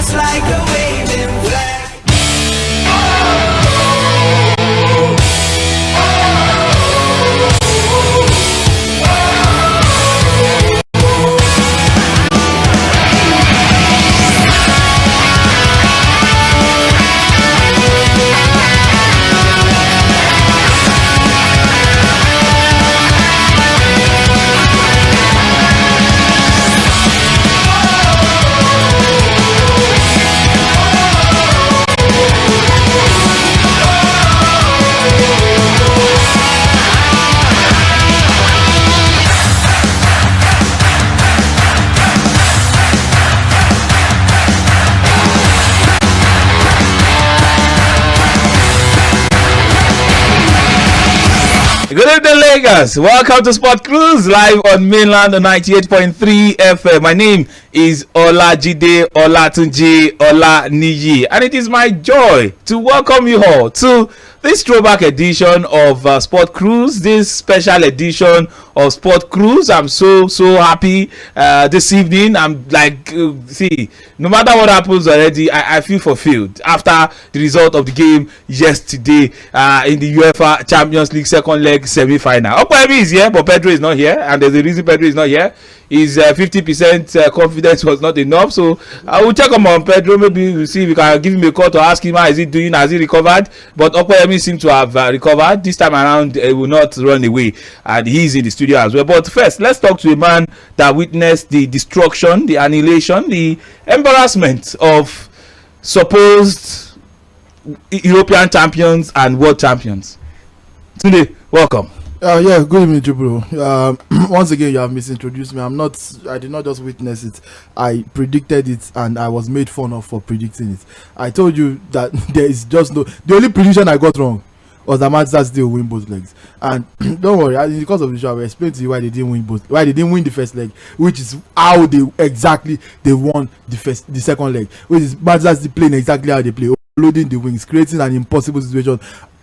just like a waving flag. Good evening, Lagos. Welcome to Sport Cruise live on mainland on 98.3 FM. My name is Olajide Olatunji Olaniyi, and it is my joy to welcome you all to this throwback edition of Sport Cruise, this special edition of Sport Cruise. I'm so happy this evening. I'm like, see, no matter what happens already, I feel fulfilled after the result of the game yesterday in the UEFA Champions League second leg semi-final. Opeyemi is here, but Pedro is not here, and there's a reason Pedro is not here. His 50% confidence was not enough, so I will check on Pedro. Maybe we'll see if we can give him a call to ask him how is he doing, has he recovered. But Opeyemi seems to have recovered this time around. He will not run away, and he's in the studio as well. But first, let's talk to a man that witnessed the destruction, the annihilation, the embarrassment of supposed European champions and world champions. Tunde, welcome. Yeah, good evening, Jubro. Once again, you have misintroduced me. I did not just witness it. I predicted it, and I was made fun of for predicting it. I told you that there is just no. The only prediction I got wrong was that Manchester City will win both legs. And don't worry, in the course of the show, I will explain to you why they didn't win the first leg, which is how they won the second leg, which is Manchester City playing exactly how they play, loading the wings, creating an impossible situation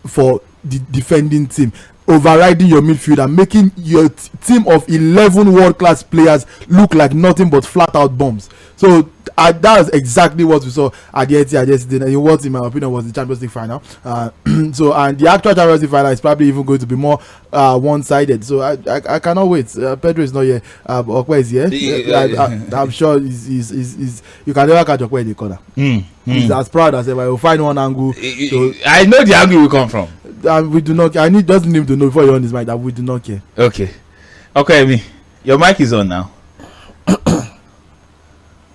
for the defending team, overriding your midfield and making your team of 11 world-class players look like nothing but flat-out bombs. So that was exactly what we saw at the Etihad yesterday, and what, in my opinion, was the Champions League final. And the actual Champions League final is probably even going to be more one-sided. So I cannot wait. Pedro is not here. Okwe is here. I'm sure he's you can never catch Okwe in the corner. He's as proud as ever. I will find one angle. So I know the angle will come from. We do not care. I need just him to know before you're on his mind that we do not care. Okay, your mic is on now.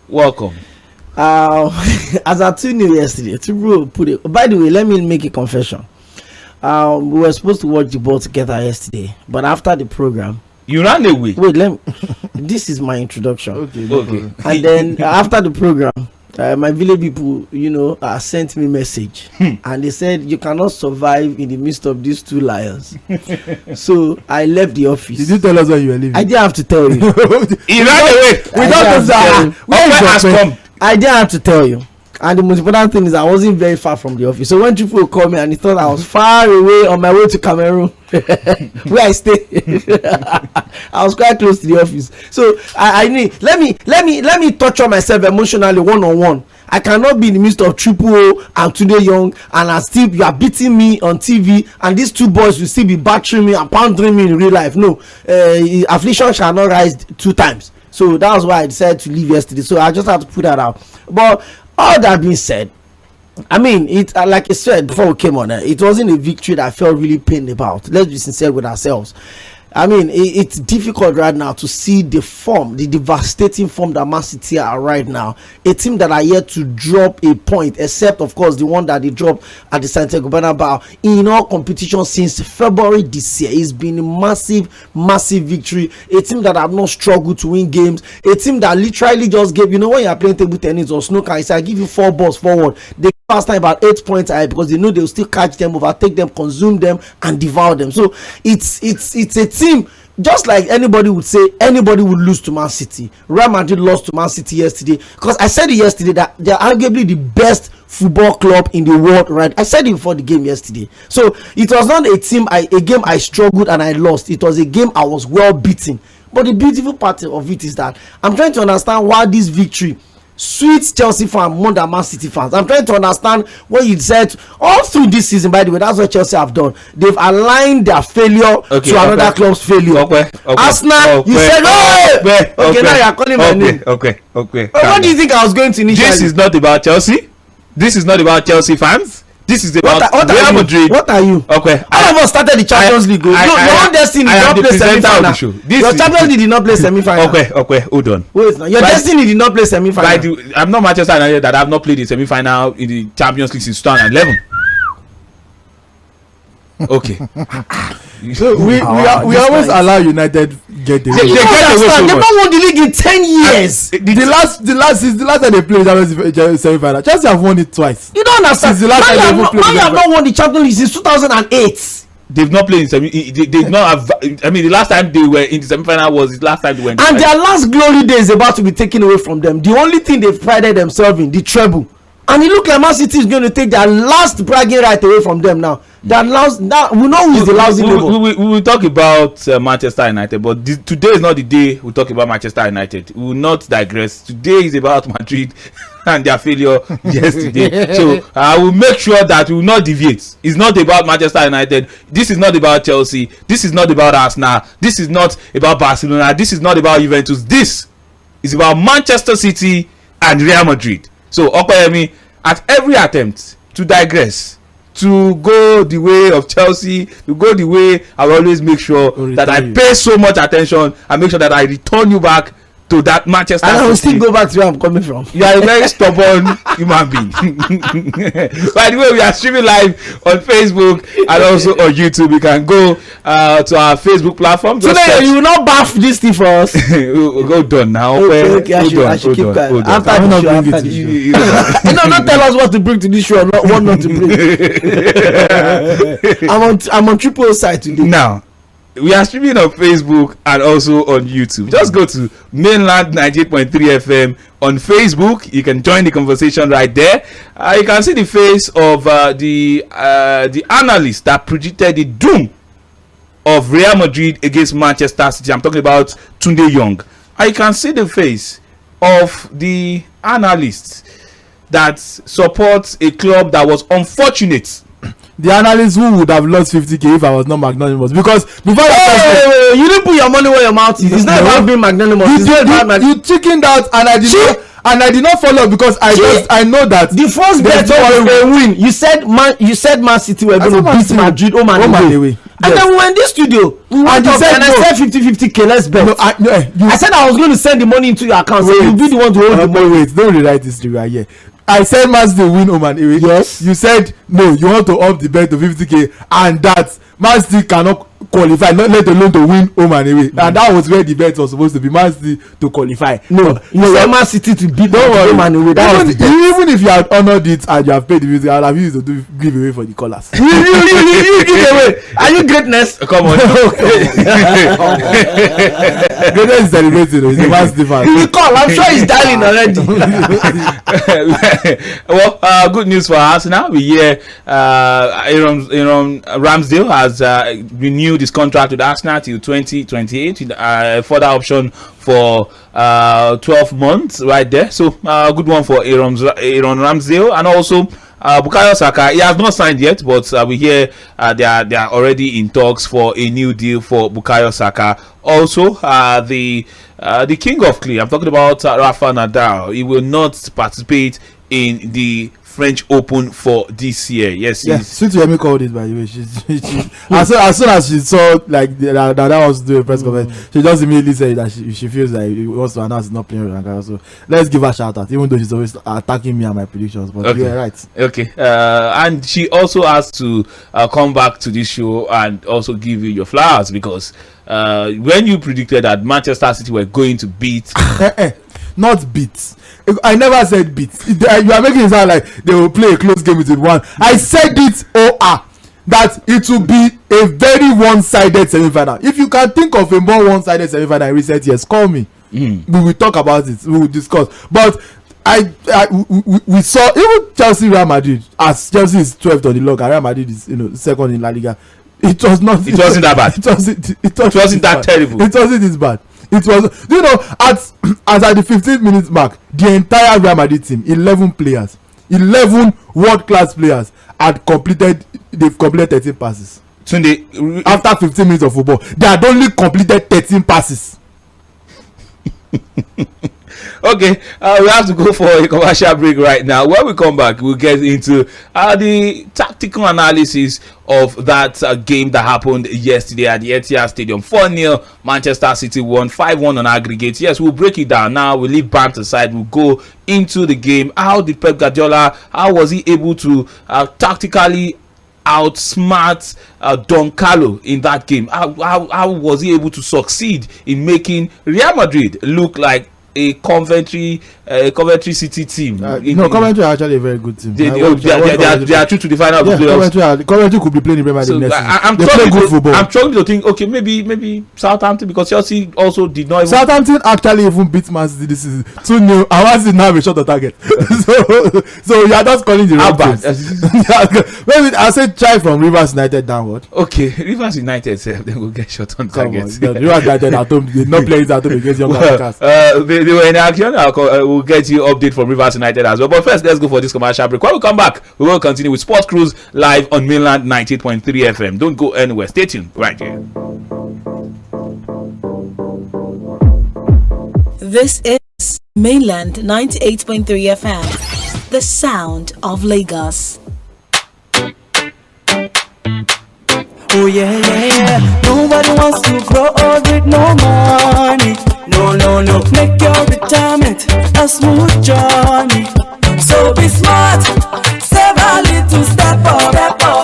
Welcome. As I tuned in yesterday, by the way, let me make a confession. We were supposed to watch the ball together yesterday, but after the program, you ran away. Wait, this is my introduction. Okay. And then after the program, my village people, sent me a message, and they said you cannot survive in the midst of these two liars. So I left the office. Did you tell us when you were leaving? I didn't have to tell you. He ran away. I didn't have to tell you. And the most important thing is I wasn't very far from the office. So when people called me and he thought I was far away on my way to Cameroon, where I stay, I was quite close to the office. So I need let me torture myself emotionally one-on-one. I cannot be in the midst of Triple O and Tunde Young, and you are beating me on TV, and these two boys will still be battering me and pounding me in real life. No, affliction shall not rise 2 times. So that was why I decided to leave yesterday. So I just have to put that out. But all that being said, I mean, it like I said before we came on, it wasn't a victory that I felt really pained about. Let's be sincere with ourselves. I mean, it's difficult right now to see the devastating form that Man City are right now. A team that are yet to drop a point, except of course the one that they dropped at the Santiago Bernabeu in all competitions since February this year. It's been a massive victory. A team that have not struggled to win games. A team that literally just gave, when you are playing table tennis or snooker, I say I give you 4 balls forward. They pass time about 8 points ahead because they know they'll still catch them, overtake them, consume them, and devour them. So it's a team, just like anybody would say, anybody would lose to Man City. Real Madrid lost to Man City yesterday, because I said it yesterday that they're arguably the best football club in the world, right? I said it before the game yesterday. So it was not a game I struggled and I lost. It was a game I was well beaten. But the beautiful part of it is that I'm trying to understand why this victory sweet Chelsea fan more than Man City fans. I'm trying to understand what you said all through this season. By the way, that's what Chelsea have done. They've aligned their failure to another club's failure. Arsenal, you said, okay, now you're calling my name. Okay. What do you think I was going to initially? This is not about Chelsea. This is not about Chelsea fans. This is about Real Madrid. What are you? Okay. All of us started the Champions League. Your own destiny did not play semi-final. Your Champions League did not play semi-final. Okay, hold on. Wait, your destiny did not play semi-final. I'm not Manchester United that have not played the semi-final in the Champions League since 2011. Okay. So we always allow United get the They never won the league in 10 years. The last time they played semi-final, Chelsea have won it twice. You don't understand. Since the last time they Man have not won the Champions League since 2008. They've not played in semi. They did not have. I mean, the last time they were in the semi-final was the last time they went. And their last glory day is about to be taken away from them. The only thing they've prided themselves in, the treble. And it looks like Man City is going to take their last bragging right away from them now. That last, now we know who is the lousy label. We will talk about Manchester United, but today is not the day we talk about Manchester United. We will not digress. Today is about Madrid and their failure yesterday. So I will make sure that we will not deviate. It's not about Manchester United. This is not about Chelsea. This is not about Arsenal. This is not about Barcelona. This is not about Juventus. This is about Manchester City and Real Madrid. So Opeyemi, at every attempt to digress, to go the way of Chelsea, to go the way, I will always make sure that I pay so much attention and make sure that I return you back to that Manchester City. And I will still go back to where I'm coming from. You are a very stubborn human being. By the way, we are streaming live on Facebook and also on YouTube. You can go to our Facebook platform. Today, you will not baff this thing for us. Go done now. Okay, I should keep quiet. After the show. No, don't tell us what to bring to this show or what not to bring. I'm on triple side today. Now, we are streaming on Facebook and also on YouTube. Just go to Mainland 98.3 FM on Facebook. You can join the conversation right there. You can see the face of the analyst that predicted the doom of Real Madrid against Manchester City. I'm talking about Tunde Young. You can see the face of the analyst that supports a club that was unfortunate. The analyst who would have lost 50k if I was not magnanimous, because before you didn't put your money where your mouth is. It's not about being magnanimous. You chickened out, and I did not follow because I know that the first bet was a win. You said Man City were going to beat Madrid home and away. And then we were in this studio. I said 50-50k. Let's bet. No, I said I was going to send the money into your account. So you be the one to hold the money. Wait, don't rewrite this to right here. I said Man City win home and away. Yes. You said no, you want to up the bet to 50k, and that Man City cannot qualify, not let alone to win home and away. And that was where the bet was supposed to be, Man City to qualify. No, you said Man City to beat home and away. Even if you had honored it and you have paid the music, I would have used to give away for the callers. You give away. Are you greatness? Come on. Greatness is celebrating. It's a Man City fan. He call. I'm sure he's dialing already. Well, good news for Arsenal. We hear Aaron Ramsdale has renewed his contract with Arsenal till 2028 with a further option for 12 months right there. So good one for Aaron Ramsdale. And also Bukayo Saka, he has not signed yet, but we hear they are already in talks for a new deal for Bukayo Saka. Also the king of clay, I'm talking about Rafa Nadal. He will not participate in the French Open for this year. Yes. Sweet Yemi called it, by the way. She as soon as she saw like that was doing a press conference, she just immediately said that she feels like he wants to announce not playing with Ankara. So let's give her a shout out, even though she's always attacking me and my predictions. But okay. You're right. Okay. And she also has to come back to this show and also give you your flowers, because when you predicted that Manchester City were going to beat not beat. I never said beat. You are making it sound like they will play a close game with one. I said it that it will be a very one-sided semi-final. If you can think of a more one-sided semi-final in recent years, call me. We will talk about it. We will discuss. But we saw even Chelsea Real Madrid, as Chelsea is 12th on the log and Real Madrid is second in La Liga. It wasn't that bad. It wasn't that terrible. It wasn't this bad. It was, at the 15-minute mark, the entire Real Madrid team, 11 players, 11 world-class players they've completed 13 passes. Tunde, after 15 minutes of football, they had only completed 13 passes. Okay, we have to go for a commercial break right now. When we come back, we'll get into the tactical analysis of that game that happened yesterday at the Etihad Stadium. 4-0, Manchester City won, 5-1 on aggregate. Yes, we'll break it down now. We'll leave bants aside. We'll go into the game. How did Pep Guardiola, how was he able to tactically outsmart Don Carlo in that game? How was he able to succeed in making Real Madrid look like a Coventry City team? Coventry are actually a very good team. They are true to the final of the playoffs. Coventry could be playing in Premier League next season. I'm struggling to think. Okay, maybe Southampton, because Chelsea also did not. Southampton actually even beat Man City this season 2-0. I want to now have a shot on target. so you are just calling the wrong things. Maybe I said try from Rivers United downward. Okay, Rivers United they will get shot on target. Rivers United at home, they not playing at home against Young Africans. They were in action. We'll get you update from Rivers United as well. But first, let's go for this commercial break. When we come back, we will continue with Sport Cruise live on Mainland 98.3 FM. Don't go anywhere. Stay tuned right here. This is Mainland 98.3 FM, the sound of Lagos. Oh yeah. Nobody wants to grow old with no money. No. Make your retirement a smooth journey. So be smart, save a little step up.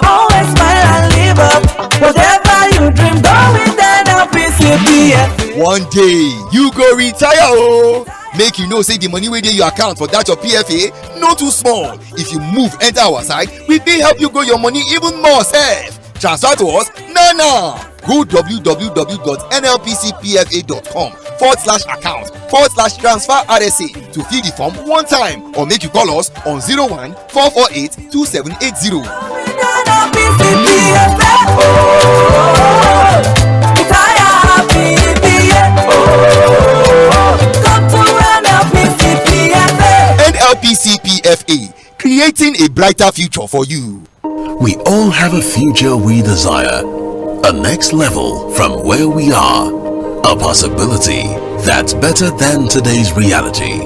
Always smile and live up. Whatever you dream, go with NLPCPF. One day you go retire, oh. Make you know say the money wey dey your account for that your PFA no too small. If you move enter our side, we fit help you grow your money even more safe. Transfer to us now. Go www.nlpcpfa.com/account/transfer RSA to fill the form one time, or make you call us on 01-448-2780. NLPCPFA, creating a brighter future for you. We all have a future we desire, a next level from where we are, a possibility that's better than today's reality,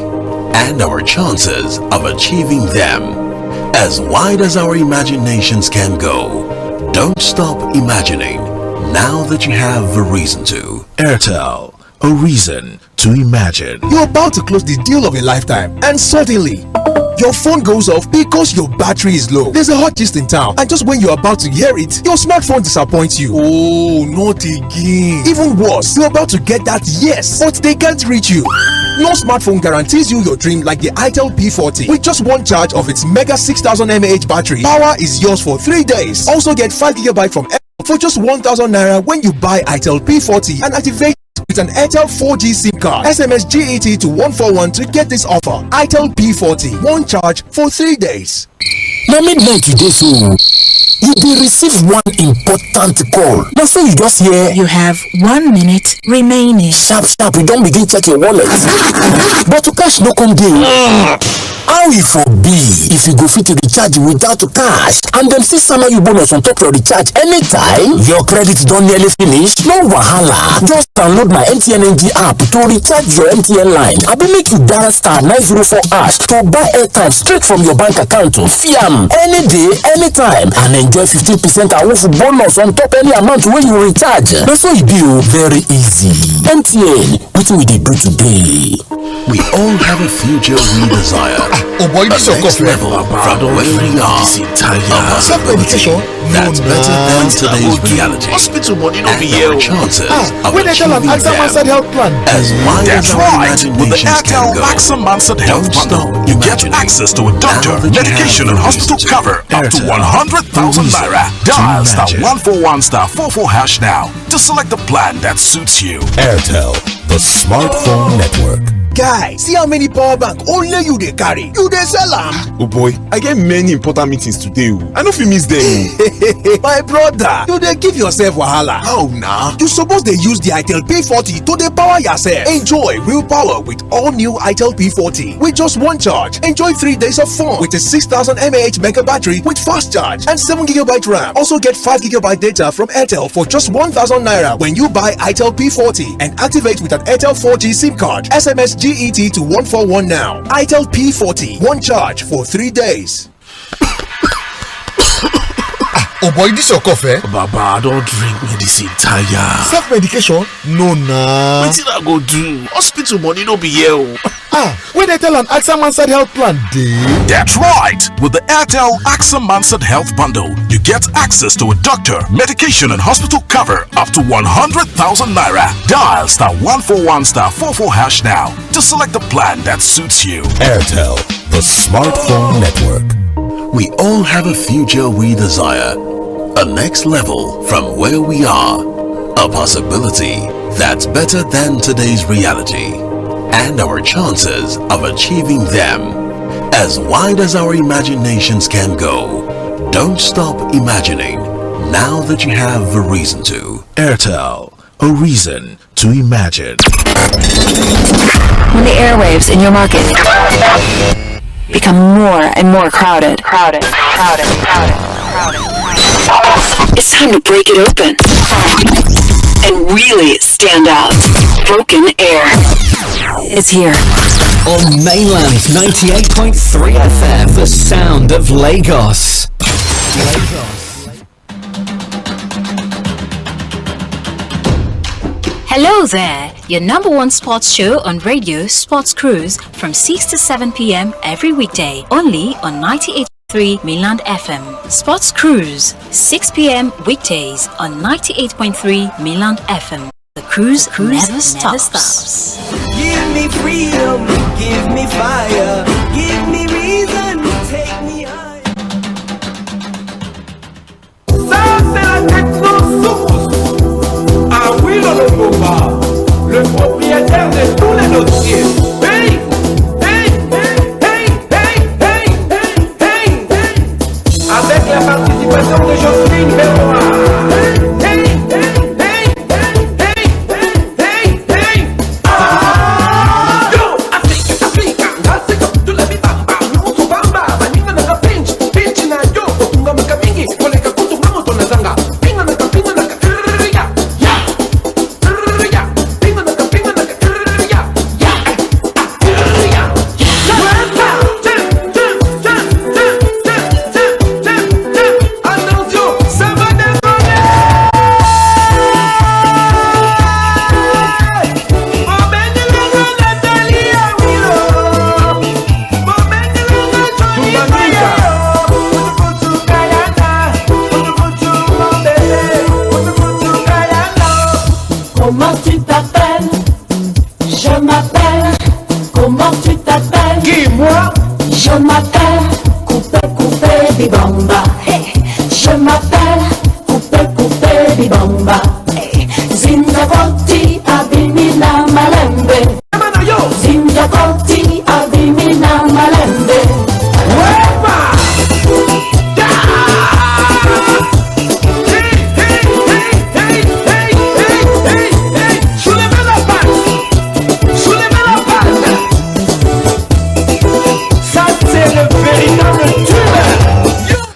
and our chances of achieving them as wide as our imaginations can go. Don't stop imagining now that you have a reason to. Airtel, a reason to imagine. You're about to close the deal of a lifetime, and suddenly your phone goes off because your battery is low. There's a hot gist in town, and just when you're about to hear it, your smartphone disappoints you. Oh, not again. Even worse, you're about to get that yes, but they can't reach you. No smartphone guarantees you your dream like the Itel P40. With just one charge of its mega 6000 mAh battery, power is yours for 3 days. Also get 5GB from Airtel for just 1000 naira when you buy Itel P40 and activate with an Airtel 4G SIM card. SMS GET to 141 to get this offer. Itel P40, one charge for 3 days. Na midnight today, so you dey receive one important call. Na so you just hear, You have 1 minute remaining. sharp, you don begin check your wallet. But to cash no come dey. How e for be if you go fit to recharge without cash, and dem still sama you bonus on top your recharge anytime? Your credit don nearly finish? No wahala. Just download my MTN NG app to recharge your MTN line. Abi make you dial star 904 hash to buy airtime straight from your bank account to fiam any day, anytime, and enjoy 15% awoof bonus on top any amount wey you recharge. Na so e be o, very easy. MTN, wetin we dey do today? We all have a future we desire. Oh boy, A this your next coffee. level from where we are. A possibility that's better than today's reality. Hospital money no And be our here. chances of When they tell achieving an answer them health plan. as wide That's as our right. With the imaginations Airtel can go. Maxim Mansard Don't Health stop Bundle, you get imagining access to a doctor, now that you medication, have and the hospital reason to. cover up to Airtel, 100,000 the naira. reason to Dial star imagine. 141 star 44 hash now to select the plan that suits you. Airtel, the smartphone network. Guy, see how many power bank only you dey carry. You dey sell am? Oh boy, I get many important meetings today. I no fit miss them. My brother, you dey give yourself wahala. How na? You suppose dey use the Itel P40 to dey power yourself. Enjoy real power with all new Itel P40. With just one charge, enjoy 3 days of fun with a 6000 mAh mega battery with fast charge and 7GB RAM. Also get 5GB data from Airtel for just 1000 naira when you buy Itel P40 and activate with an Airtel 4G SIM card. SMS GET to 141 now. Itel P40, one charge for 3 days. Oh boy, this your cough, eh? Baba, don't drink medicine tire. Self-medication? No, nah. Wetin I go do? Hospital money no be here. When they tell an AXA Mansard Health Plan, That's right. With the Airtel AXA Mansard Health Bundle, you get access to a doctor, medication, and hospital cover up to 100,000 naira. Dial *141*44# now to select the plan that suits you. Airtel, the smartphone network. We all have a future we desire. A next level from where we are. A possibility that's better than today's reality. And our chances of achieving them. As wide as our imaginations can go. Don't stop imagining now that you have a reason to. Airtel, a reason to imagine. When the airwaves in your market become more and more crowded. It's time to break it open and really stand out. Broken Air is here. On Mainland 98.3 FM, the sound of Lagos. Hello there, your number one sports show on radio, Sports Cruise, from 6 to 7 p.m. every weekday, only on 98.3 Mainland FM. Sports Cruise, 6 p.m. weekdays on 98.3 Mainland FM. The cruise never stops. Give me freedom, give me fire, give me reason, take me high. Ça c'est la techno-source. À Willow le propriétaire de tous les dossiers. Hey, hey, hey, hey, hey, hey, hey, hey, hey. Avec la participation de Jocelyne Berrois. Hey, hey, hey, hey, hey, hey, hey, hey. Ah, yo, Africa, Africa, Africa, tu la bibamba, nusu bamba, baninga na pinch, pinch na yo, kutunga makamingi, koleka kutunga moto na zanga, pinga na kapinga na kakriya, ya, kriya, pinga na kapinga na kakriya, ya, kriya, weka, attention, ça va décoller. Comment tu t'appelles? Je m'appelle. Comment tu t'appelles? Qui, moi? Je m'appelle Coupé Coupé Bibamba. Hey. Je m'appelle Coupé Coupé Bibamba. Hey. Zindagoti Abimina Malembe. Zindagoti Abimina Malembe.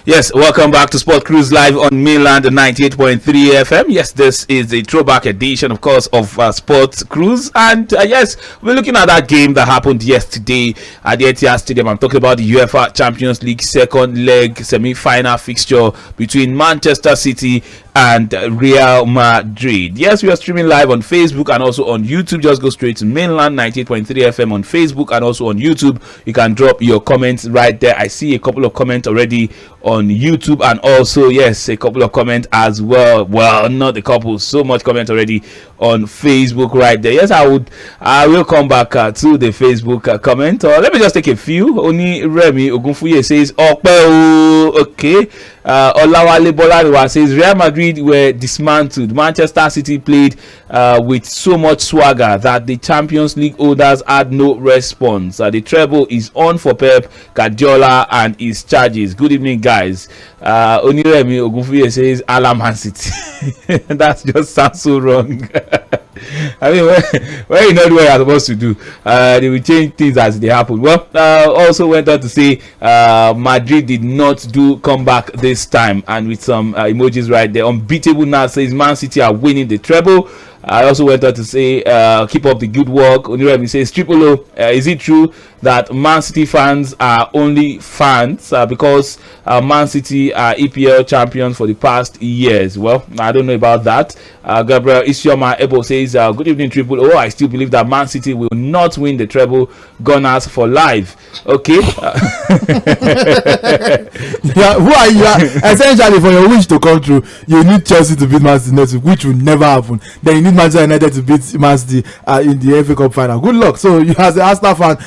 Yes, welcome back to Sport Cruise Live on Mainland 98.3 FM. Yes, this is a throwback edition, of course, of Sport Cruise. And yes, we're looking at that game that happened yesterday at the Etihad Stadium. I'm talking about the UEFA Champions League second leg semi-final fixture between Manchester City and Real Madrid. Yes, we are streaming live on Facebook and also on YouTube. Just go straight to Mainland 98.3 FM on Facebook and also on YouTube. You can drop your comments right there. I see a couple of comments already on YouTube and also, yes, a couple of comments as well. Well, not a couple, so much comment already on Facebook right there. Yes, I will come back to the Facebook comment. Let me just take a few. Oni Remy Ogunfuye says, okay. Olawale Bolariwa says Real Madrid Madrid were dismantled. Manchester City played with so much swagger that the Champions League holders had no response. The treble is on for Pep Guardiola and his charges. Good evening, guys. Oniremi Ogunfuye says Ala Man City. That just sounds so wrong. I mean, when you know what you're supposed to do, they will change things as they happen. Well, also went on to say Madrid did not do comeback this time, and with some emojis right there. Unbeatable now says Man City are winning the treble. I also went on to say keep up the good work. Oniremi says Triple O, is it true that Man City fans are only fans because Man City are EPL champions for the past years? Well, I don't know about that. Gabriel Isioma Ebo says good evening Triple O, I still believe that Man City will not win the treble. Gunners for life. Okay. Yeah, who are you? Essentially, for your wish to come true, you need Chelsea to beat Man City next week, which will never happen. Then you need Manchester United to beat Man City in the FA Cup final. Good luck. So you, as an Arsenal fan,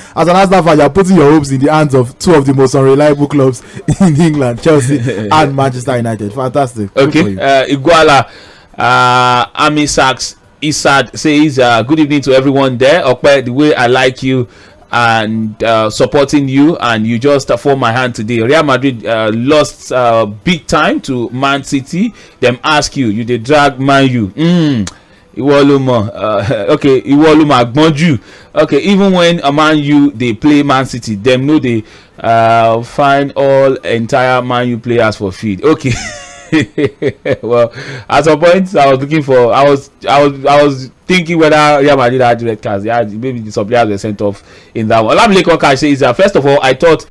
you are putting your hopes in the hands of two of the most unreliable clubs in England, Chelsea and Manchester United. Fantastic. Okay. Iguala Amisax Isad says good evening to everyone there. Okpe, the way I like you and supporting you, and you just form my hand today. Real Madrid lost big time to Man City. Them ask you they drag Man U. Okay, Iwoluma Agbonju. Okay, even when a Man U they play Man City, them know they find all entire Man U players for feed. Okay. Well, at some point I was thinking whether Real Madrid had red cards. Yeah, maybe some players were sent off in that one. Olamileko Cash says first of all, I thought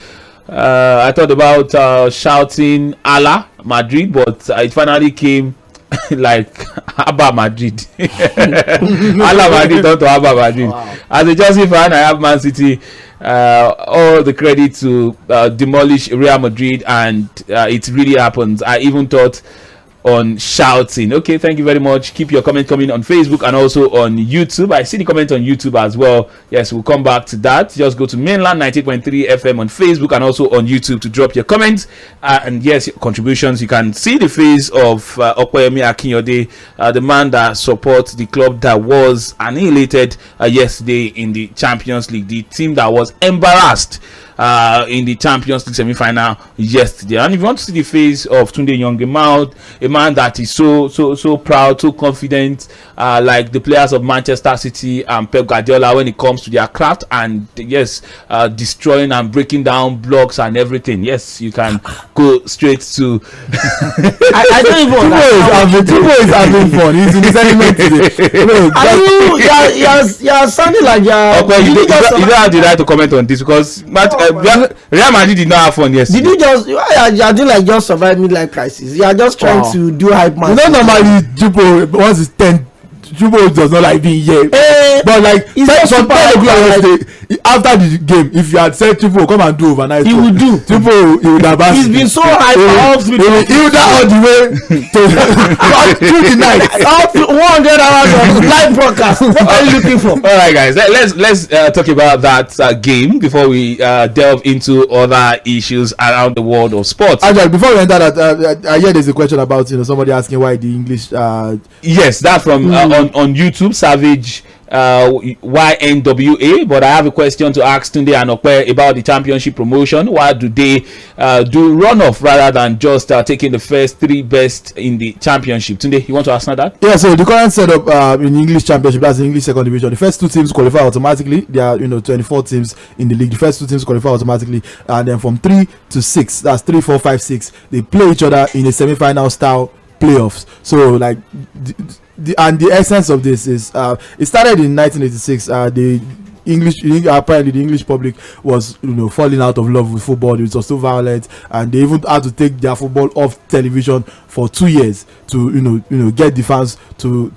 about shouting Allah Madrid, but it finally came like Abba Madrid. Allah Madrid turned to Abba Madrid. Wow. As a Chelsea fan, I have Man City all the credit to demolish Real Madrid, and it really happens. I even thought on shouting. Okay, thank you very much. Keep your comment coming on Facebook and also on YouTube. I see the comment on YouTube as well. Yes, we'll come back to that. Just go to Mainland 98.3 FM on Facebook and also on YouTube to drop your comments and yes, contributions. You can see the face of Opeyemi Akinyode, the man that supports the club that was annihilated yesterday in the Champions League, the team that was embarrassed in the Champions League semi-final yesterday. And if you want to see the face of Tunde Young, a man that is so proud, so confident, like the players of Manchester City and Pep Guardiola when it comes to their craft, and yes, destroying and breaking down blocks and everything. Yes, you can go straight to I don't even Tupo is having fun. He's in his element today. You're sounding like okay, you don't have the right to comment on this because Real Madrid did not have fun yesterday. Did you just you are doing like just survive midlife crisis? You are just trying to do hype man. You don't normally Tupo once it's 10. Tupo does not like being here, but like some 10 o'clock after the game, if you had said Tupo come and do overnight, he would do. Tupo he would have asked. He's been so hype all through he will that all the way through the night, all 100 hours of live broadcast. What are you looking for? All right, guys, let's talk about that game before we delve into other issues around the world of sports. Actually, before we enter that, I hear there's a question about somebody asking why the English. Yes, that's from on YouTube, Savage YNWA. But I have a question to ask Tunde and Okpe about the championship promotion. Why do they do runoff rather than just taking the first three best in the championship? Tunde, you want to ask now that? Yeah, so the current setup in English championship, that's the English second division. The first two teams qualify automatically. There are 24 teams in the league. The first two teams qualify automatically, and then from 3 to 6, that's 3, 4, 5, 6, they play each other in a semi-final style playoffs. So like the essence of this is it started in 1986. Apparently the English public was falling out of love with football. It was so violent, and they even had to take their football off television for 2 years to get the fans to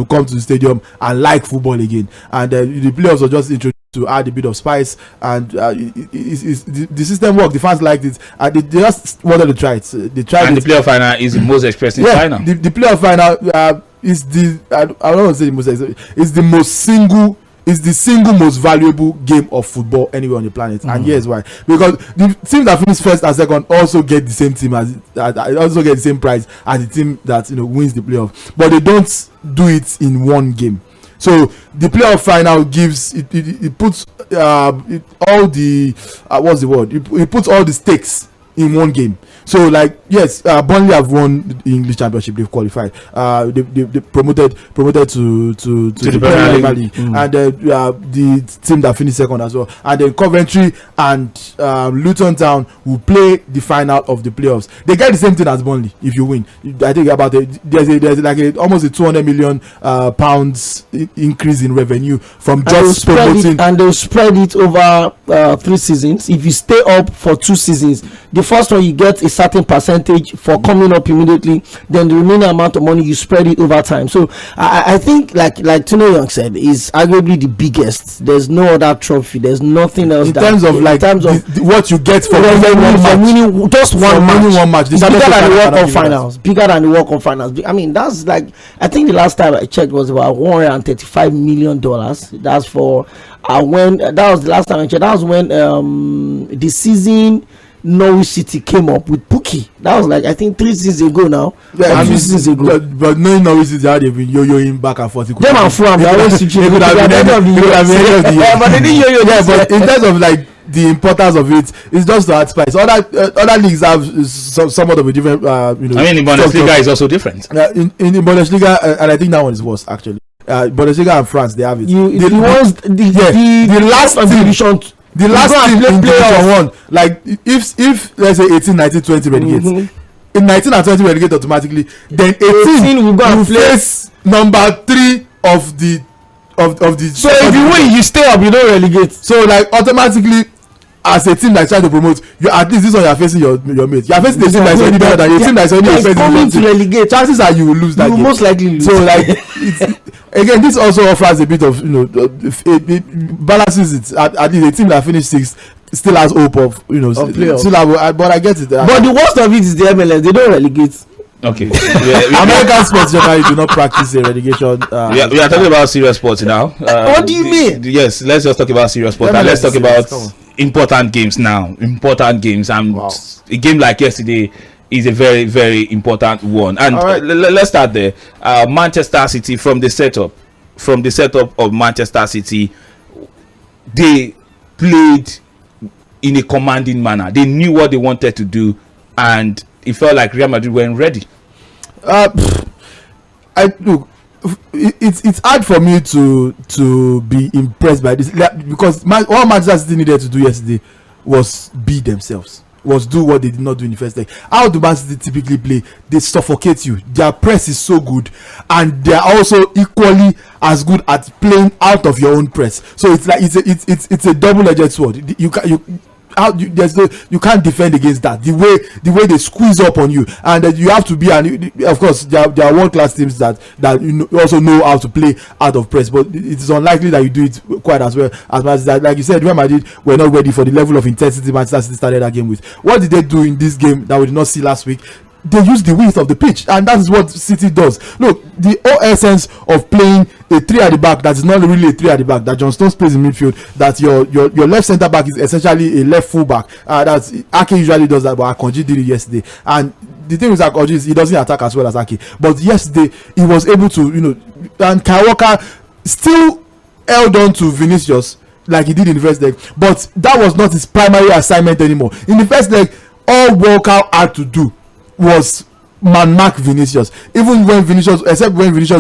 come to the stadium and like football again. And the playoffs were just introduced to add a bit of spice, and the system worked. The fans liked it, and they just wanted to try it. They tried and it. The playoff final is the most expressive final. The playoff final is I don't want to say the most expressive. It's the most single is the single most valuable game of football anywhere on the planet. And here's why: because the team that finish first and second also get the same team also get the same prize as the team that wins the playoff, but they don't do it in one game. So the playoff final gives it puts all the what's the word? It puts all the stakes in one game. So like yes, Burnley have won the English Championship. They've qualified. They promoted to the Premier League, and the team that finished second as well. And then Coventry and Luton Town will play the final of the playoffs. They get the same thing as Burnley if you win. I think about it. There's like almost a 200 million pounds increase in revenue from just promoting. And they'll spread it over 3 seasons. If you stay up for 2 seasons, the first one you get a certain percentage for coming up immediately, then the remaining amount of money you spread it over time. So I think like Tunde Young said, is arguably the biggest. There's no other trophy, there's nothing else in terms of what you get for winning just one match. It's bigger than the World Cup finals. Bigger than the World Cup finals. I mean, that's like, I think the last time I checked was about $135 million. That's for when that was the last time I checked. That was when the season Norwich City came up with Pookie. That was like, I think 3 seasons ago now. Yeah, 2 seasons ago. But knowing Norwich City, how they've been yo-yoing back and forth. Them and Fulham, they always switch. They could have been end of the year. But they didn't yo-yo. Yeah, but in terms of like the importance of it's just to add spice. Other leagues have somewhat of a different. I mean, the Bundesliga is also different. In the Bundesliga, and I think that one is worse actually. Bundesliga and France, they have it. The last division. The last team in Division 1, like if let's say 18, 19, 20 relegates, in 19 and 20 relegate automatically, then 18 will go and face number 3 of the. So if you win, you stay up, you don't relegate. So like automatically, as a team that's trying to promote, you at least this one you are facing your mate. You are facing a team that's already better than a team that's already coming to relegate. Chances are you will lose that game. You most likely lose. So like again, this also offers a bit of it balances it. At least a team that finished 6th still has hope of still have. But I get it. But the worst of it is the MLS. They don't relegate. Okay. American sports generally do not practice a relegation. We are talking about serious sports now. What do you mean? Yes, let's just talk about serious sports. Let's talk about important games now. Important games. And a game like yesterday is a very, very important one. And let's start there. Manchester City, from the setup of Manchester City, they played in a commanding manner. They knew what they wanted to do, and it felt like Real Madrid weren't ready. It's hard for me to be impressed by this, because what Manchester City needed to do yesterday was be themselves, was do what they did not do in the first leg. How do Man City typically play? They suffocate you. Their press is so good, and they are also equally as good at playing out of your own press. So it's like it's a double-edged sword. You can't defend against that. The way they squeeze up on you, and you have to be. And of course, there are world-class teams that also know how to play out of press. But it is unlikely that you do it quite as well as Manchester. Like you said, Real Madrid were not ready for the level of intensity Manchester City started that game with. What did they do in this game that we did not see last week? They use the width of the pitch, and that is what City does. Look, the whole essence of playing a 3 at the back that is not really a 3 at the back, that John Stones plays in midfield, that your left centre back is essentially a left full back. That's Ake usually does that, but Akanji did it yesterday. And the thing with Akanji is he doesn't attack as well as Ake, but yesterday he was able to, and Kyle Walker still held on to Vinicius like he did in the first leg, but that was not his primary assignment anymore. In the first leg, all Walker had to do was mark Vinicius, even when Vinicius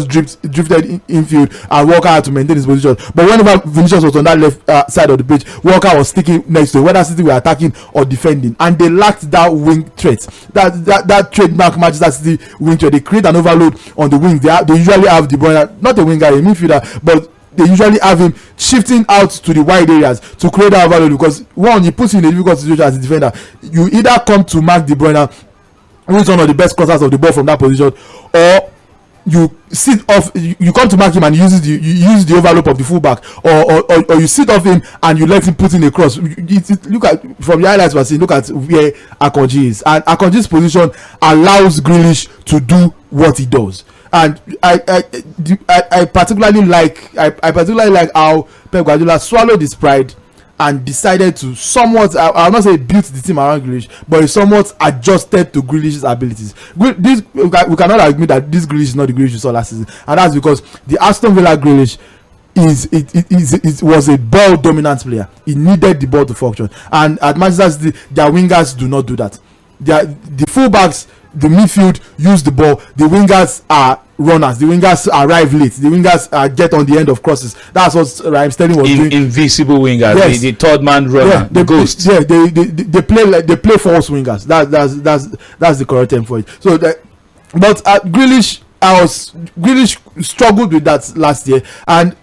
drifted infield and Walker had to maintain his position. But whenever Vinicius was on that left side of the pitch, Walker was sticking next to him, whether City were attacking or defending, and they lacked that wing threat, that trademark Manchester City wing threat. They create an overload on the wing. They usually have De Bruyne, not a winger, a midfielder, but they usually have him shifting out to the wide areas to create that overload, because one, he puts you in a difficult situation as a defender. You either come to mark De Bruyne, who is one of the best crossers of the ball from that position, or you sit off, you come to mark him and you use the overlap of the fullback, or you sit off him and you let him put in a cross. Look at, from the highlights we're seeing, look at where Akanji is, and Akanji's position allows Grealish to do what he does. And I particularly like how Pep Guardiola swallowed his pride and decided to somewhat, I'll not say build the team around Grealish, but he somewhat adjusted to Grealish's abilities. We cannot admit that this Grealish is not the Grealish we saw last season, and that's because the Aston Villa Grealish was a ball dominant player. He needed the ball to function, and at Manchester City their wingers do not do that. The fullbacks, the midfield use the ball. The wingers are runners. The wingers arrive late. The wingers get on the end of crosses. That's what Raheem Sterling was doing. Invisible wingers. Yes. The third man runner. The ghost. They play false wingers. That's the correct term for it. So but Grealish struggled with that last year, and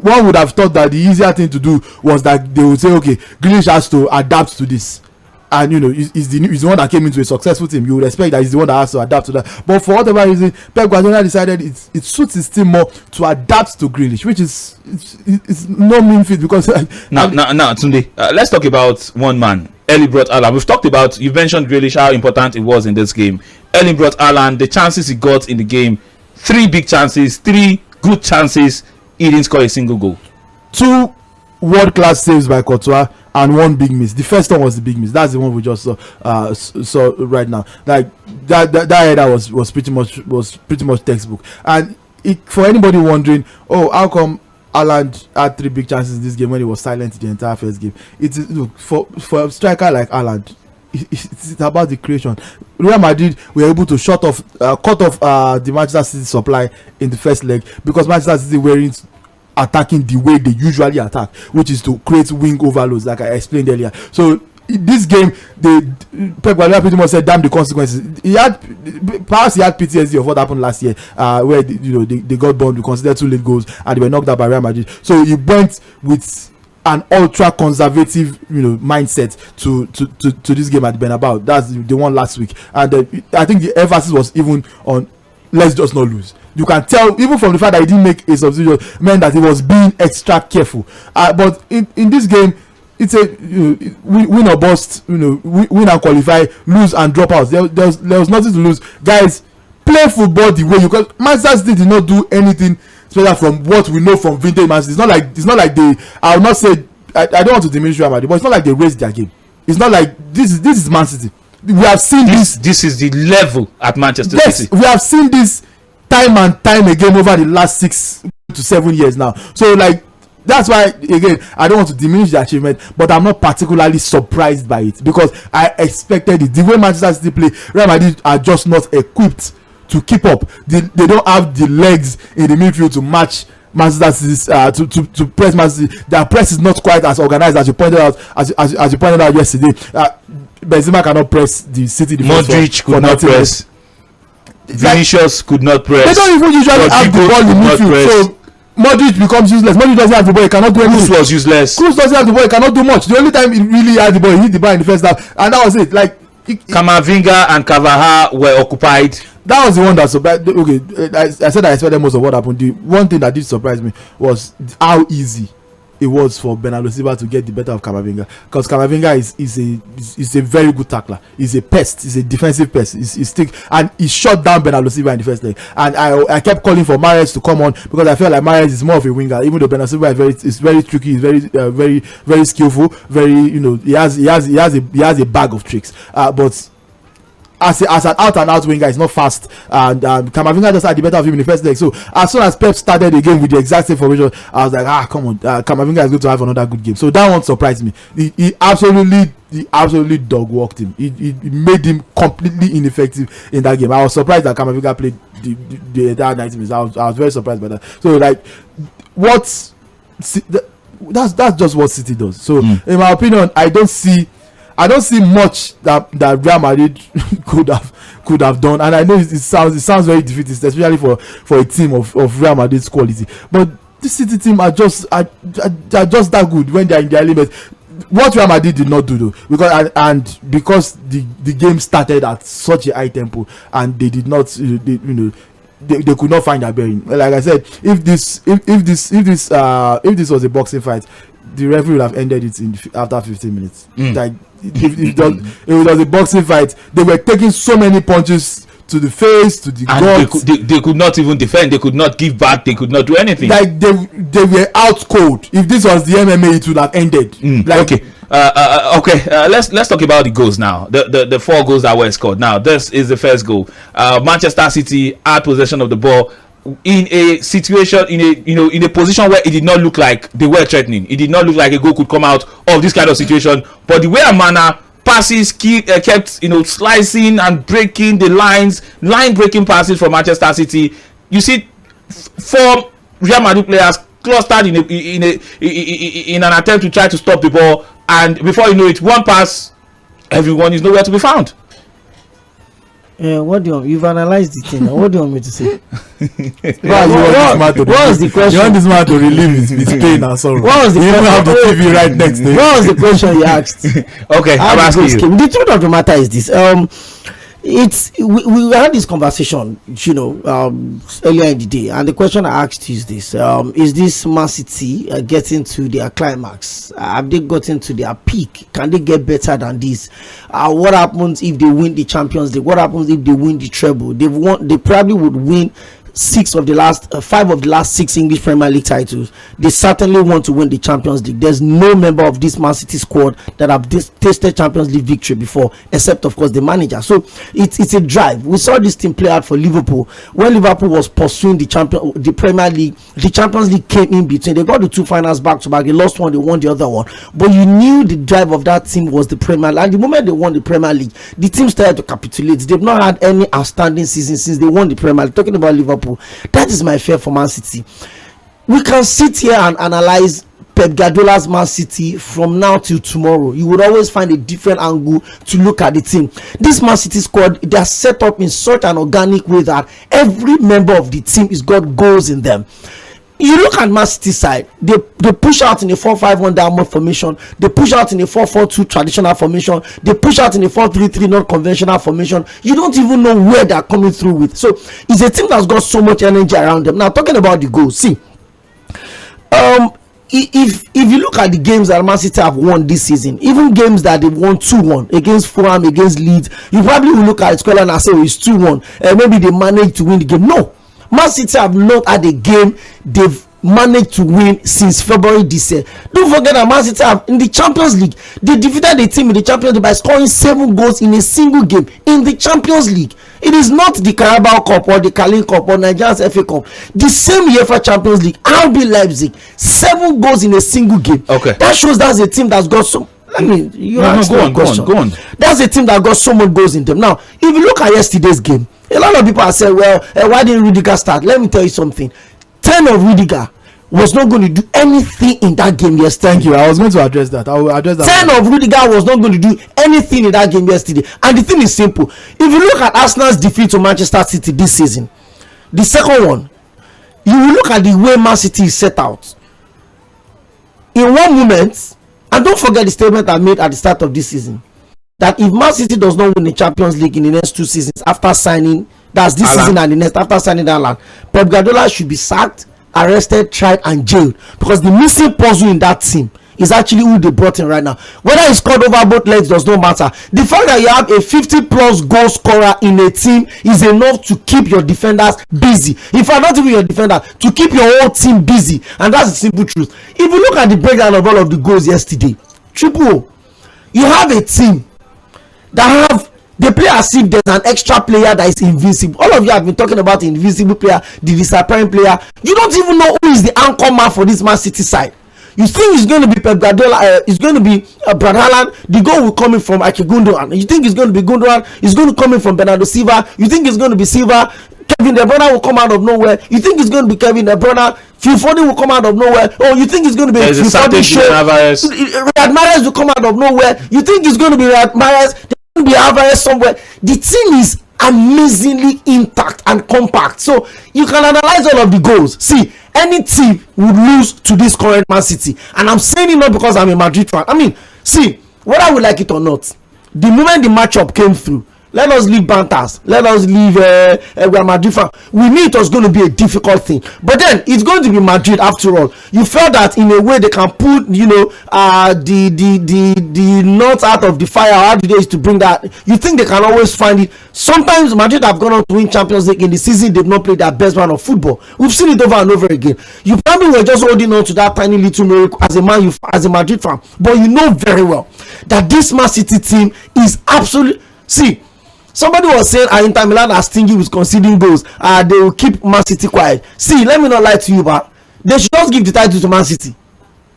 one would have thought that the easier thing to do was that they would say, okay, Grealish has to adapt to this. And he's the one that came into a successful team. You would expect that he's the one that has to adapt to that. But for whatever reason, Pep Guardiola decided it suits his team more to adapt to Grealish, which is it's no mean feat because now Tunde, let's talk about one man. Erling Braut Haaland. We've talked about, you mentioned Grealish, how important it was in this game. Erling Braut Haaland, the chances he got in the game, 3 big chances, 3 good chances, he didn't score a single goal. 2 world-class saves by Courtois and 1 big miss. The first one was the big miss. That's the one we just saw right now. Like that header was pretty much textbook. And for anybody wondering, how come Haaland had 3 big chances in this game when he was silent the entire first game? It is, look, for a striker like Haaland, it's about the creation. Real Madrid were able to cut off the Manchester City supply in the first leg because Manchester City weren't attacking the way they usually attack, which is to create wing overloads, like I explained earlier. So in this game, Pep Guardiola pretty much said, "Damn the consequences." He had PTSD of what happened last year, where they got bombed. We considered 2 late goals and they were knocked out by Real Madrid. So he went with an ultra conservative mindset to this game at the Bernabeu. That's the one last week, and I think the emphasis was even on let's just not lose. You can tell even from the fact that he didn't make a substitution meant that he was being extra careful. But in this game, it's a win or bust. Win and qualify, lose and drop out. There was nothing to lose. Guys, play football the way because Manchester City did not do anything special from what we know from vintage Man City. It's not like they. I will not say I don't want to diminish Real Madrid, but it's not like they raised their game. It's not like this is Man City. We have seen this. This is the level at Manchester City. We have seen this time and time again over the last 6 to 7 years now. So that's why again I don't want to diminish the achievement, but I'm not particularly surprised by it because I expected it. The way Manchester City play, Real Madrid are just not equipped to keep up. They don't have the legs in the midfield to match Manchester City's to press Manchester City. Their press is not quite as organized as you pointed out as you pointed out yesterday. Benzema cannot press the City defense. Modric could not press. Vinicius could not press. They don't even usually have the ball in midfield. So Modric becomes useless. Modric doesn't have the ball. He cannot do anything. Kroos was useless. Kroos doesn't have the ball. He cannot do much. The only time he really had the ball, he hit the ball in the first half, and that was it. Camavinga and Carvajal were occupied. That was the one that surprised. Okay, I said I expected most of what happened. The one thing that did surprise me was how easy it was for Bernardo Silva to get the better of Camavinga, because Camavinga is a very good tackler. He's a pest. He's a defensive pest. He's thick, and he shut down Bernardo Silva in the first leg. And I kept calling for Mahrez to come on because I felt like Mahrez is more of a winger, even though Bernardo Silva is very tricky. He's very skillful. Very he has a bag of tricks. But as an out-and-out winger, he's not fast, and Camavinga just had the better of him in the first leg. So as soon as Pep started the game with the exact same formation, I was like, come on, Camavinga is going to have another good game. So that one surprised me. He absolutely dog-walked him. He made him completely ineffective in that game. I was surprised that Camavinga played the entire 90 minutes. I was very surprised by that. So that's just what City does. So in my opinion, I don't see much that Real Madrid could have done, and I know it sounds very defeatist, especially for a team of Real Madrid's quality. But this City team are just that good when they are in their limit. What Real Madrid did not do though, because the game started at such a high tempo, and they did not they could not find their bearing. Like I said, if this was a boxing fight, the referee would have ended it after 15 minutes. Like if it was a boxing fight, they were taking so many punches to the face, to the guts. They could not even defend. They could not give back. They could not do anything. Like they were out cold. If this was the MMA, it would have ended. Okay. Let's talk about the goals now. The 4 goals that were scored. Now this is the first goal. Manchester City had possession of the ball in a situation, in a position where it did not look like they were threatening. It did not look like a goal could come out of this kind of situation. But the way Amana passes kept slicing and breaking the line breaking passes for Manchester City. You see 4 Real Madrid players clustered in an attempt to try to stop the ball, and before you know it, one pass, everyone is nowhere to be found. You've analyzed the thing. What do you want me to say? What was the question? You want this man to relieve his pain and sorrow. What was the question? You have the TV right next to you. What was the question you asked? Okay, I'm asking you. The truth of the matter is this. We had this conversation, earlier in the day, and the question I asked you is this Man City getting to their climax? Have they gotten to their peak? Can they get better than this? What happens if they win the Champions League? What happens if they win the treble? They probably would win 5 of the last 6 English Premier League titles. They certainly want to win the Champions League. There's no member of this Man City squad that have tasted Champions League victory before, except of course the manager. So it's a drive. We saw this team play out for Liverpool when Liverpool was pursuing the Premier League. The Champions League came in between. They got the 2 finals back to back. They lost one, they won the other one. But you knew the drive of that team was the Premier League. And the moment they won the Premier League, the team started to capitulate. They've not had any outstanding season since they won the Premier League. Talking about Liverpool, that is my fear for Man City. We can sit here and analyze Pep Guardiola's Man City from now till tomorrow. You would always find a different angle to look at the team. This Man City squad, they are set up in such an organic way that every member of the team is got goals in them. You look at Man City side, they push out in a 4-5-1 diamond formation, they push out in a 4-4-2 traditional formation, they push out in a 4-3-3 non-conventional formation. You don't even know where they're coming through with. So it's a team that's got so much energy around them. Now talking about the goals, see, if you look at the games that Man City have won this season, even games that they've won 2-1 against Fulham, against Leeds, you probably will look at it and say, oh, it's 2-1, maybe they managed to win the game. No, Man City have not had a game they've managed to win since February this year. Don't forget that Man City have in the Champions League, they defeated the team in the Champions League by scoring 7 goals in a single game in the Champions League. It is not the Carabao Cup or the Carling Cup or Nigeria's FA Cup. The same year for Champions League, RB Leipzig, 7 goals in a single game. Okay, that shows that's a team that's got so. I mean, go on. That's a team that got so much goals in them. Now, if you look at yesterday's game, a lot of people have said, well, why didn't Rudiger start? Let me tell you something. 10 of Rudiger was not going to do anything in that game yesterday. Thank you. I was going to address that. I will address that. 10 of Rudiger was not going to do anything in that game yesterday. And the thing is simple. If you look at Arsenal's defeat to Manchester City this season, the second one, you will look at the way Man City is set out. In one moment, and don't forget the statement I made at the start of this season, that if Man City does not win the Champions League in the next 2 seasons after signing, that's this season and the next after signing Haaland, Pep Guardiola should be sacked, arrested, tried and jailed, because the missing puzzle in that team is actually who they brought in right now. Whether it's scored over both legs does not matter. The fact that you have a 50+ goal scorer in a team is enough to keep your defenders busy. If I'm not even your defender, to keep your whole team busy, and that's the simple truth. If you look at the breakdown of all of the goals yesterday, triple, you have a team that they play as if there's an extra player that is invincible. All of you have been talking about the invincible player, the disappearing player. You don't even know who is the anchor man for this Man City side. You think it's going to be Pep Guardiola? It's going to be Brad Haaland. The goal will come in from Ake Gundogan. You think it's going to be Gundogan? It's going to come in from Bernardo Silva. You think it's going to be Silva? Kevin De Bruyne will come out of nowhere. You think it's going to be Kevin De Bruyne? Phil Foden will come out of nowhere. Oh, you think it's going to be Phil Foden show? Riyad Mahrez will come out of nowhere. You think it's going to be Riyad Mahrez? There will be Alvarez somewhere. The team is amazingly intact and compact. So you can analyze all of the goals. See, any team would lose to this current Man City, and I'm saying it not because I'm a Madrid fan. I mean, see, whether we like it or not, the moment the matchup came through, Let us leave banters. Let us leave Real Madrid fan. We knew it was going to be a difficult thing, but then it's going to be Madrid after all. You felt that in a way they can put, the nuts out of the fire. How do they used to bring that? You think they can always find it? Sometimes Madrid have gone on to win Champions League in the season they've not played their best round of football. We've seen it over and over again. You probably were just holding on to that tiny little miracle as a Madrid fan, but you know very well that this Man City team is absolutely. See, somebody was saying Inter Milan are stingy with conceding goals. They will keep Man City quiet. See, let me not lie to you, but they should just give the title to Man City.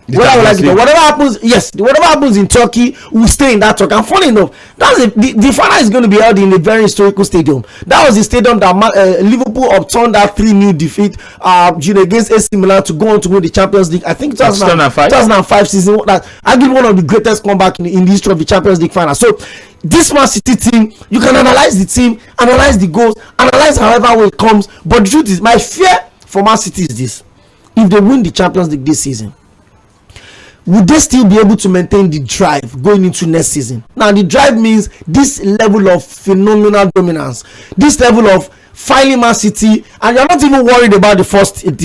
Whatever happens, whatever happens in Turkey will stay in that Turkey. And funny enough, the final is going to be held in a very historical stadium. That was the stadium that Liverpool obtained that 3-0 defeat against AC Milan to go on to win the Champions League. I think 2005 season. That I give one of the greatest comeback in the history of the Champions League final. So this Man City team, you can analyze the team, analyze the goals, analyze however way it comes. But the truth is, my fear for Man City is this: if they win the Champions League this season, would they still be able to maintain the drive going into next season? Now, the drive means this level of phenomenal dominance, this level of filing Man City, and you're not even worried about the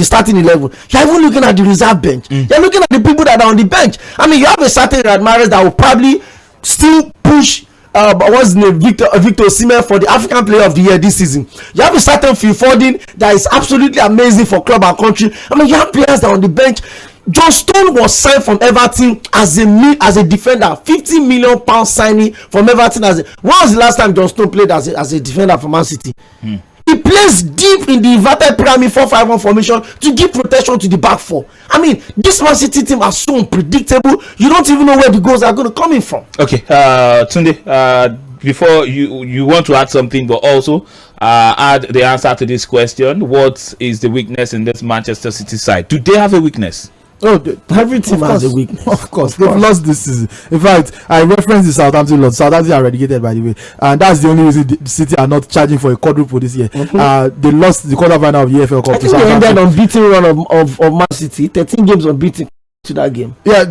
starting 11. You're even looking at the reserve bench. You're looking at the people that are on the bench. I mean, you have a certain Riyad Mahrez that will probably still push what's the name, Victor Osimhen for the African Player of the Year this season. You have a certain Phil Foden that is absolutely amazing for club and country. I mean, you have players that are on the bench. John Stone was signed from Everton as a defender, £50 million signing from Everton. When was the last time John Stone played as a defender for Man City? He plays deep in the inverted pyramid 4-5-1 formation to give protection to the back four. I mean, this Man City team are so unpredictable. You don't even know where the goals are going to come in from. Okay, Tunde, before you want to add something, but also add the answer to this question: what is the weakness in this Manchester City side? Do they have a weakness? Oh, every team has a weakness. Of course, they've lost this season. In fact, I referenced the Southampton loss. Southampton are relegated, by the way, and that's the only reason the City are not charging for a quadruple this year. They lost the quarterfinal of the EFL Cup. I think they ended unbeaten run of Man City, 13 games unbeaten to that game. Yeah,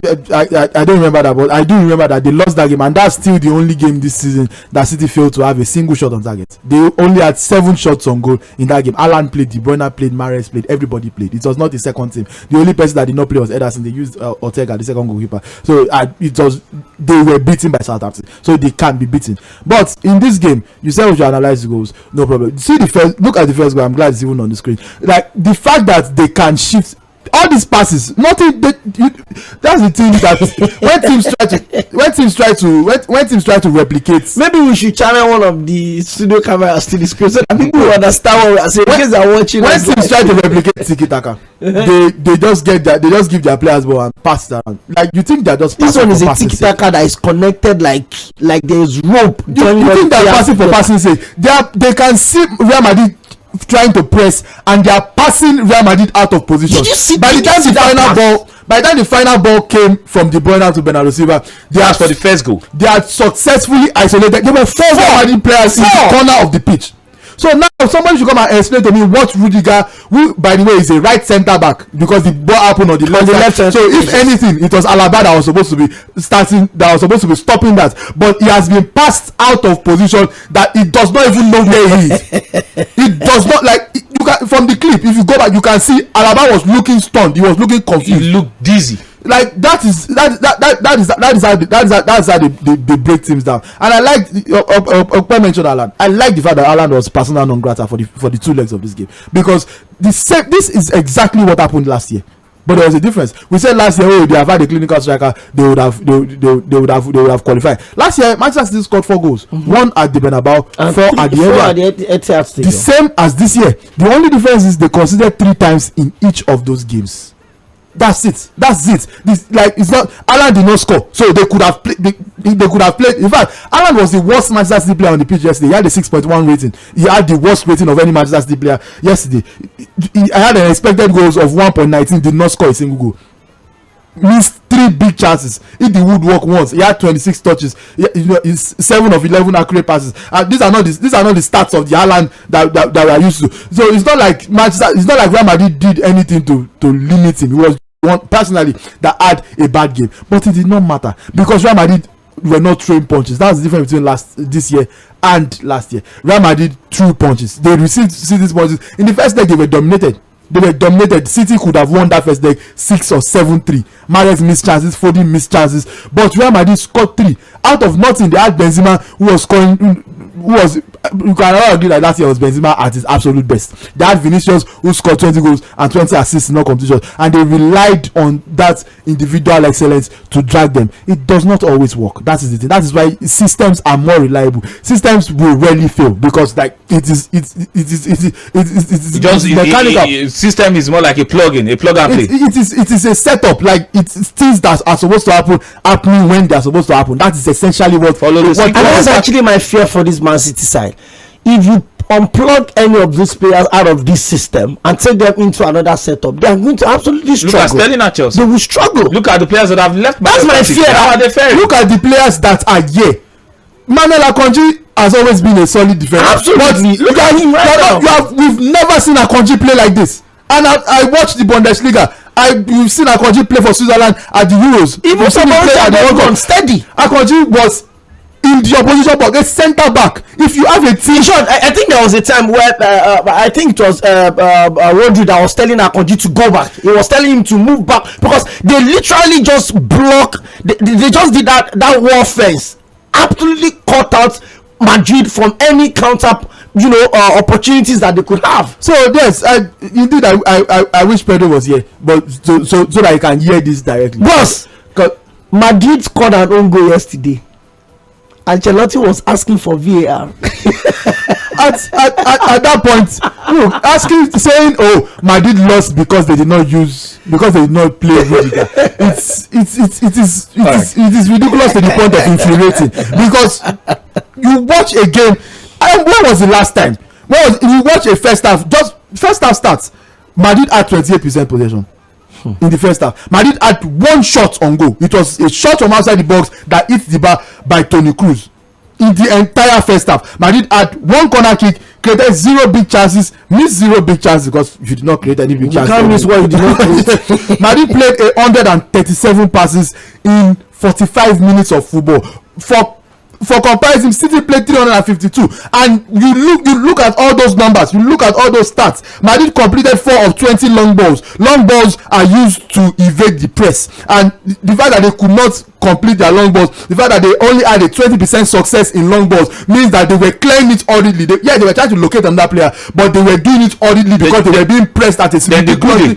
I don't remember that, but I do remember that they lost that game, and that's still the only game this season that City failed to have a single shot on target. They only had 7 shots on goal in that game. Alan played, De Bruyne played, Mahrez played, everybody played. It was not the second team. The only person that did not play was Ederson. They used Ortega, the second goalkeeper. So they were beaten by Southampton, so they can't be beaten. But in this game, you said we should analyze the goals, no problem. Look at the first goal. I'm glad it's even on the screen. Like the fact that they can shift all these passes, that's the thing that when teams try to replicate. Maybe we should channel one of the studio cameras to the screen so that people will understand what we are saying. Because they're watching. When teams try to replicate tiki taka, they just give their players ball and pass it around. Like you think they're just this one is a tiki taka that is connected like there's rope. You think they're passing for passing sake? They can see Real Madrid trying to press and they are passing Real Madrid out of position. By the time the final ball came from De Bruyne to Bernardo Silva, for the first goal, they had successfully isolated. There were 4 Real Madrid players in the corner of the pitch. So now somebody should come and explain to me what Rudiger, who by the way is a right centre back, because the ball happened on the left side. So if anything, it was Alaba that was supposed to be stopping that, but he has been passed out of position that he does not even know where he is. It does not, like, you can, from the clip, if you go back, you can see Alaba was looking stunned. He was looking confused. He looked dizzy. Like that is how they break teams down. And I like Opeyemi mentioned Haaland. I like the fact that Haaland was persona non grata for the 2 legs of this game, because this is exactly what happened last year. But there was a difference. We said last year, they have had a clinical striker, they would have qualified. Last year, Manchester City scored 4 goals, 1 at the Bernabeu, 4 at the Etihad Stadium. The same as this year. The only difference is they conceded 3 times in each of those games. That's it. This, like, it's not. Haaland did not score, so they could have played. They could have played. In fact, Haaland was the worst Manchester City player on the pitch yesterday. He had a 6.1 rating. He had the worst rating of any Manchester City player yesterday. He had an expected goals of 1.19. Did not score a single goal. Missed 3 big chances. Hit the woodwork once. He had 26 touches. He's 7 of 11 accurate passes. And these are not the stats of the Haaland that we are used to. So it's not like Manchester. It's not like Real Madrid did anything to limit him. He was one personally that had a bad game, but it did not matter because Real Madrid were not throwing punches. That's the difference between this year and last year. Real Madrid threw punches. They received City's punches. In the first leg, they were dominated. City could have won that first leg 6 or 7-3. Mahrez missed chances, Foden missed chances, but Real Madrid scored 3 out of nothing. They had Benzema, who was scoring. You can argue that last year was Benzema at his absolute best. They had Vinicius, who scored 20 goals and 20 assists in all competitions, and they relied on that individual excellence to drag them. It does not always work. That is the thing. That is why systems are more reliable. Systems will rarely fail because like it is mechanical. System is more like a plug and play. It is a setup. Like it's things that are supposed to happening when they are supposed to happen. That is essentially what follows. And that's actually my fear for this Man City side. If you unplug any of these players out of this system and take them into another setup, they are going to absolutely struggle. Look at Sterling at Chelsea. They will struggle. Look at the players that have left. That's my fear. How are they faring? Look at the players that are here. Manuel Akanji has always been a solid defender. Absolutely. Look at him right now. We've never seen Akanji play like this. And I watched the Bundesliga. You've seen Akanji play for Switzerland at the Euros. Even someone at the World Cup steady. Akanji was in the opposition box, a centre back. If you have a team, I think there was a time where I think it was Rodri that was telling Akanji to go back. He was telling him to move back because they literally just block. They just did that wall fence, absolutely cut out Madrid from any counter, opportunities that they could have. So yes, indeed, I wish Pedro was here, but so that I can hear this directly. Boss, Madrid scored an own goal yesterday. Ancelotti was asking for VAR. at that point, look, saying, "Oh, Madrid lost because they did not play Rudiger." It is ridiculous to the point of infuriating because you watch a game. When was the last time? You watch a first half? Just first half starts. Madrid had 28% possession. In the first half, Madrid had one shot on goal. It was a shot from outside the box that hit the bar by Toni Kroos. In the entire first half, Madrid had one corner kick, created 0 big chances, missed 0 big chances because you did not create any big chances. You can't miss what you did not create. Madrid played 137 passes in 45 minutes of football. For comparison, City played 352, and you look at all those numbers, you look at all those stats. Madrid completed 4 of 20 long balls. Long balls are used to evade the press, and the fact that they could not complete their long balls, the fact that they only had a 20% success in long balls means that they were clearing it hurriedly. They were trying to locate another player, but they were doing it hurriedly because they were being pressed at a essentially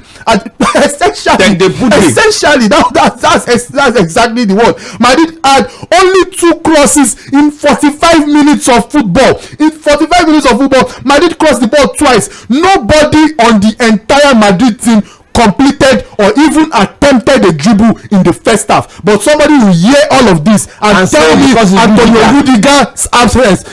that's exactly the word. Madrid had only 2 crosses in 45 minutes of football. In 45 minutes of football, Madrid crossed the ball twice. Nobody on the entire Madrid team completed or even attempted a dribble in the first half. But somebody will hear all of this and tell me Antonio Rudiger's absence.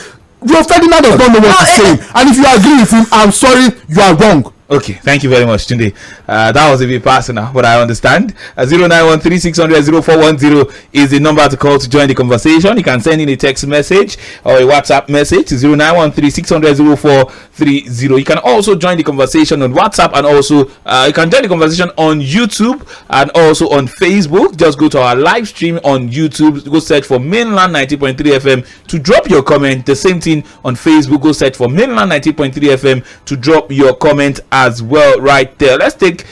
Rio Ferdinand does not know what to say. And if you agree with him, I'm sorry, you are wrong. Okay, thank you very much, Tunde. That was a bit personal, but I understand. 0913-600-0410 is the number to call to join the conversation. You can send in a text message or a WhatsApp message to 0913-600-0430. You can also join the conversation on WhatsApp, and also you can join the conversation on YouTube and also on Facebook. Just go to our live stream on YouTube. Go search for Mainland 90.3 FM to drop your comment. The same thing on Facebook. Go search for Mainland 90.3 FM to drop your comment as well right there. Let's take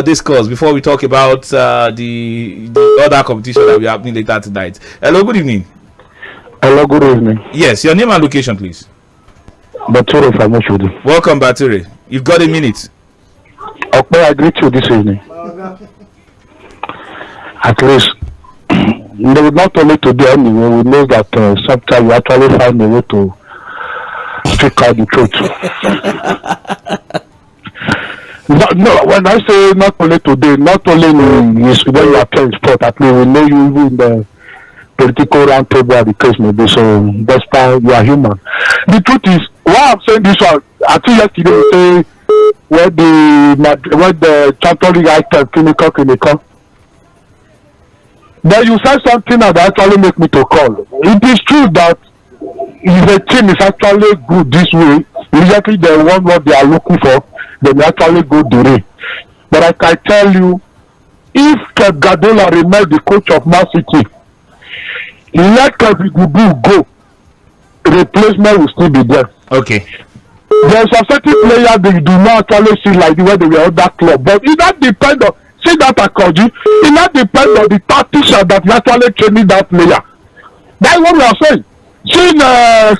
this calls before we talk about the other competition that we are happening later tonight. Hello, good evening. Hello, good evening. Yes, your name and location, please. Bature from Oshodu. Welcome, Bature. You've got a minute. Okay, I greet you this evening. At least, not only today anyway, we know that sometimes you actually find a way to speak out the truth. No, when I say not only today, not only when you are playing sport, at least we know you in the political round table at the case maybe, so that's why you are human. The truth is, why I'm saying this one, I think yesterday you say when the Champions League item clinical. Then you said something that actually make me to call. It is true that if a team is actually good this way, immediately they want what they are looking for, they will actually go the way. But I can tell you, if Pep Guardiola remains the coach of Man City, let Kevin Gugu go. Replacement will still be there. Okay. There's a certain player they do not actually see like the way they were on that club, but it not depend on see that Akoji. It not depend on the tactician that you actually training that player. That's what we are saying. I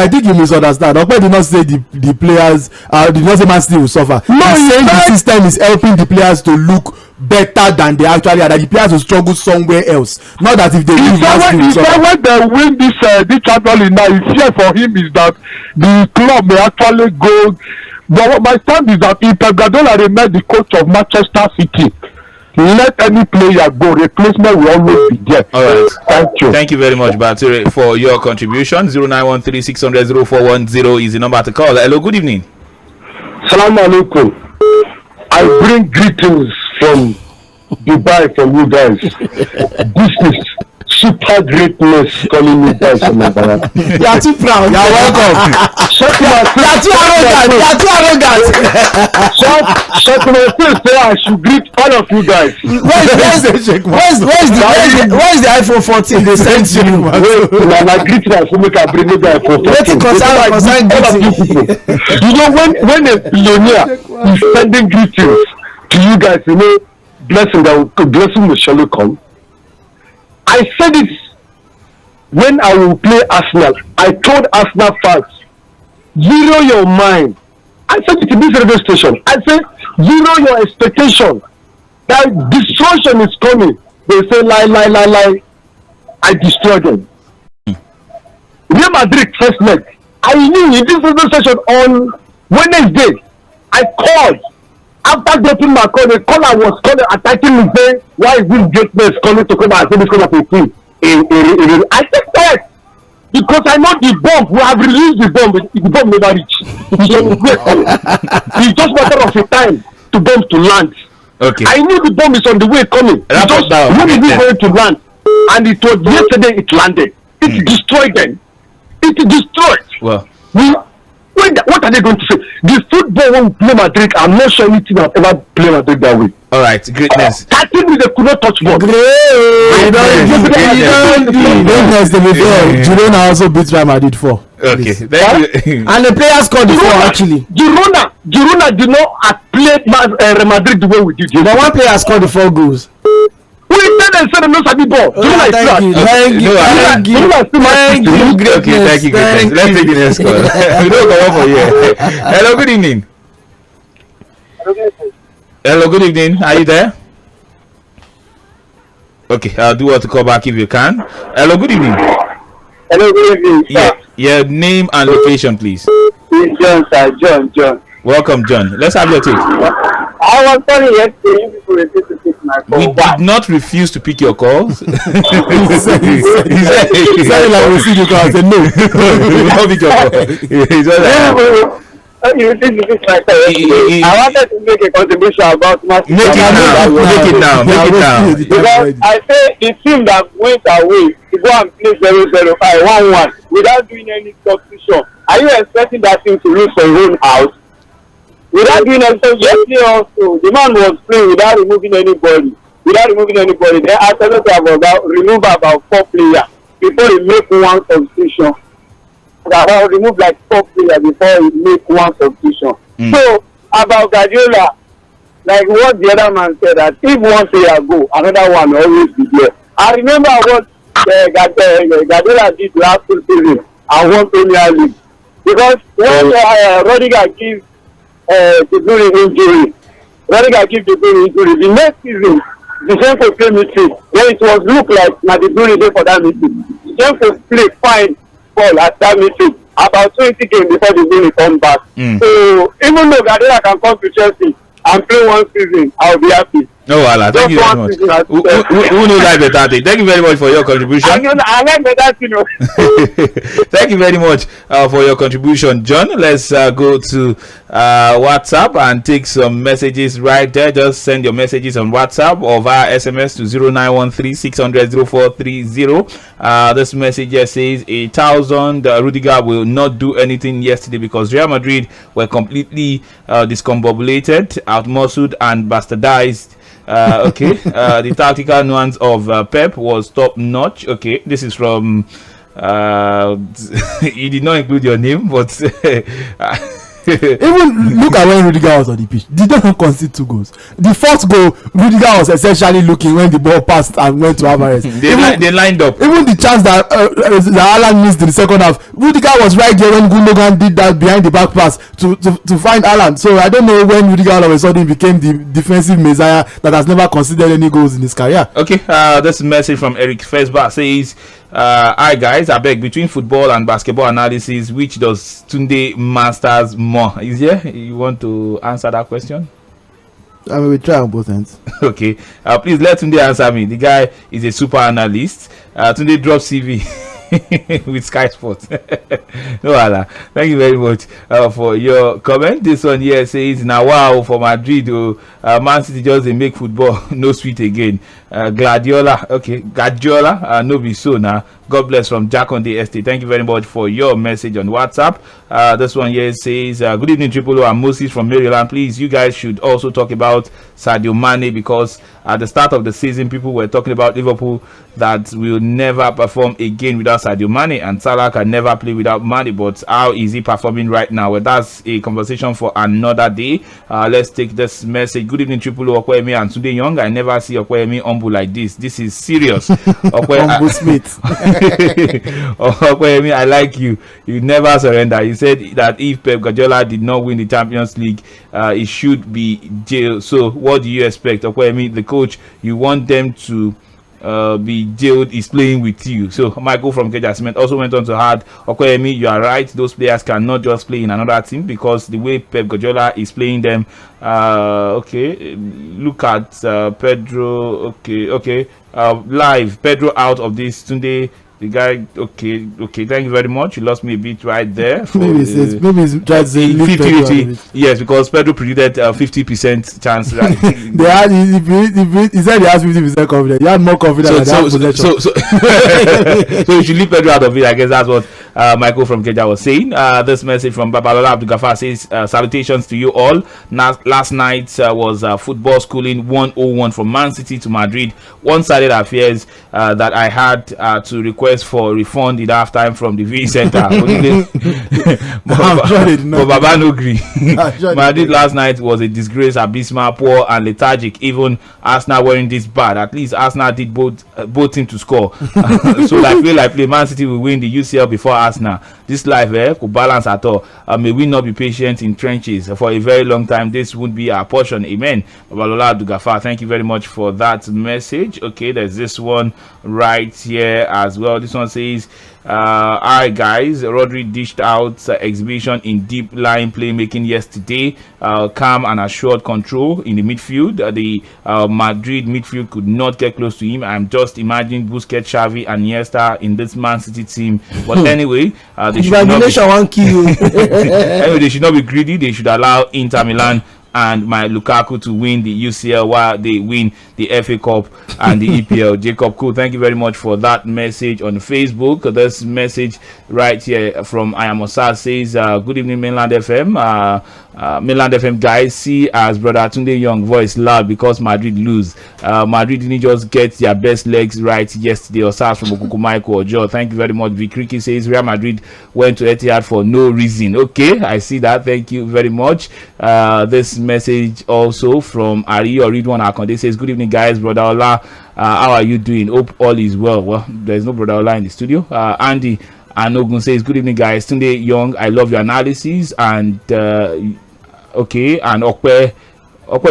think you misunderstand. Ope did not say the players did not say Man City will suffer. No, he's saying the system is helping the players to look better than they actually are, that the players will struggle somewhere else. Not that if they leave Man City will suffer. When they win this champion now, his fear for him is that the club may actually go. But my stand is that if Pep Guardiola remains the coach of Manchester City, let any player go. Replacement will always be there. All right. Thank you. Thank you very much, Bature, for your contribution. 0913-600-0410 is the number to call. Hello, good evening. Salam alaikum. I bring greetings from Dubai from you guys. This is super greatness calling me guys from Dubai. You are too proud. You are welcome. You are too arrogant. You are too arrogant. Shut my face, say I should greet all of you guys. Where's the iPhone 14 they sent you? My greeting I should make a bring the iPhone 14. You know when a billionaire is sending greetings to you guys, you know, blessing will surely come. I said it when I will play Arsenal. I told Arsenal fans, zero your mind. I said it in this radio station. I said, zero your expectation that destruction is coming. They say, lie. I destroyed them. Real Madrid first leg. I knew in this radio station on Wednesday. I called. After getting my call, the caller was calling, attacking me, saying, why is this greatness coming to come and say this kind of a thing? I said that because I know the bomb, we have released the bomb never reach. It's just a matter of a time to bomb to land. Okay. I knew the bomb is on the way coming. When is it going to land? And it was yesterday it landed. It destroyed them. It destroyed. Well. What are they going to say? The football won't play Madrid. I'm not sure anything I've ever played Madrid that way. All right, greatness. 30 minutes they could not touch ball. Greatness, to be fair. Girona also beat Real Madrid 4. Okay, thank you. And the players scored the 4 actually. Girona did not play Real Madrid the way we did. But one player scored the 4 goals. We said no sabi ball. Thank you. Okay, thank you. Let's take the next call. We don't come up for here. Hello, good evening. Hello, good evening. Are you there? Okay, I'll do what to call back if you can. Hello, good evening. Hello, good evening. Yeah, name and location, please. It's John, sir. John. Welcome, John. Let's have your take. I was telling yesterday, you people refused to pick my call. We did not refuse to pick your calls. He said like we see the call. I said no. We will not pick your call. You refused to pick my call. I wanted to make a contribution about my. Make it now. Because I say the team that went away to go and play 0-0, 1-1 without doing any substitution. Are you expecting that team to lose for your own house? Without doing anything, yesterday also, the man was playing without removing anybody. Then after that, remove about 4 players before he make one substitution. About remove like 4 players before he make one substitution. So about Guardiola, like what the other man said, that if one player go, another one will always be there. I remember what Guardiola did last season and won Premier League. Because when Rudiger gives the injury, the next season, the Genko play midfield. When it was look like the Bruyne for that midfield, the Genko play fine ball at that midfield. About 20 games before the Bruyne come back. So even though Guardiola can come to Chelsea and play one season, I'll be happy. No, Allah, thank you very much. Who knows that better thing? Thank you very much for your contribution. I like better thing. Thank you very much for your contribution, John. Let's go to WhatsApp and take some messages right there. Just send your messages on WhatsApp or via SMS to 0913-600-0430. This message just says 1,000 Rudiger will not do anything yesterday because Real Madrid were completely discombobulated, outmuscled and bastardized Okay. The tactical nuance of Pep was top notch. Okay, this is from. You did not include your name, but. Even look at when Rudiger was on the pitch. Did not concede 2 goals. The fourth goal, Rudiger was essentially looking when the ball passed and went to Alvarez. They lined up. Even the chance that Haaland missed in the second half, Rudiger was right there when Gundogan did that behind the back pass to find Haaland. So I don't know when Rudiger all of a sudden became the defensive messiah that has never conceded any goals in his career. Okay, this message from Eric Fesba says, hi guys, I beg, between football and basketball analysis, which does Tunde masters more? Is there? You want to answer that question? I mean, we try on both ends. Okay, please let Tunde answer me. The guy is a super analyst. Tunde drops CV with Sky Sports. No, Allah. Thank you very much for your comment. This one here says, now wow, for Madrid, Man City just they make football no sweet again. Gladiola, okay, Gadiola, no be so now. God bless from Jack on the Estate. Thank you very much for your message on WhatsApp. This one here says, good evening, Triple O and Moses from Maryland. Please, you guys should also talk about Sadio Mane, because at the start of the season, people were talking about Liverpool that will never perform again without Sadio Mane, and Salah can never play without Mane. But how is he performing right now? Well, that's a conversation for another day. Let's take this message. Good evening, Triple O, Opeyemi and Tunde Young. I never see Opeyemi humble like this. This is serious. Humble Smith. Opeyemi, I like you. You never surrender. You said that if Pep Guardiola did not win the Champions League, it should be jailed. So what do you expect? Opeyemi, the coach, you want them to be jailed is playing with you. So Michael from Keja Cement also went on to add, Opeyemi, you are right, those players cannot just play in another team, because the way Pep Guardiola is playing them, okay, look at Pedro, okay, live, Pedro out of this Tunde. The guy, okay, thank you very much. You lost me a bit right there. Maybe it's trying to say 50-50. Yes, because Pedro predicted 50% chance. Right? They had, he said he has 50% confidence. He had more confidence. So you should leave Pedro out of it. I guess that's what Michael from Keja was saying. This message from Babalola Abdul Ghaffar says, salutations to you all. Last night was football schooling 101 from Man City to Madrid. One-sided affairs that I had to request for refund in halftime from the VA Center. But Baba no gree. Madrid last night was a disgrace, abysmal, poor and lethargic. Even Arsenal weren't this bad. At least Arsenal did both teams to score. So like play, Man City will win the UCL before Arsenal. This life could balance at all. May we not be patient in trenches for a very long time. This would be our portion. Amen. Babalola Abdul-Ghaffar, thank you very much for that message. Okay, there's this one right here as well. This one says, hi guys, Rodri dished out exhibition in deep line playmaking yesterday. Calm and assured control in the midfield. The Madrid midfield could not get close to him. I'm just imagining Busquets, Xavi and Iniesta in this Man City team. But anyway, they should not be greedy. They should allow Inter Milan and my Lukaku to win the UCL while they win the FA Cup and the EPL. Jacob Cool, thank you very much for that message on Facebook. This message right here from I Am Osar says, good evening Mainland FM. Mainland FM guys, see as brother Tunde Young voice loud because Madrid lose. Madrid didn't just get their best legs right yesterday. Osar from Okukumaiko Ojo. Thank you very much. Vikriki says Real Madrid went to Etihad for no reason. Okay, I see that. Thank you very much. This message also from Ari or Ridwan Akonde says, good evening guys, brother Ola, how are you doing? Hope all is well. Well, there's no brother Ola in the studio. Andy Anogun says, good evening guys, Tunde Young, I love your analysis, and okay, and Okwe,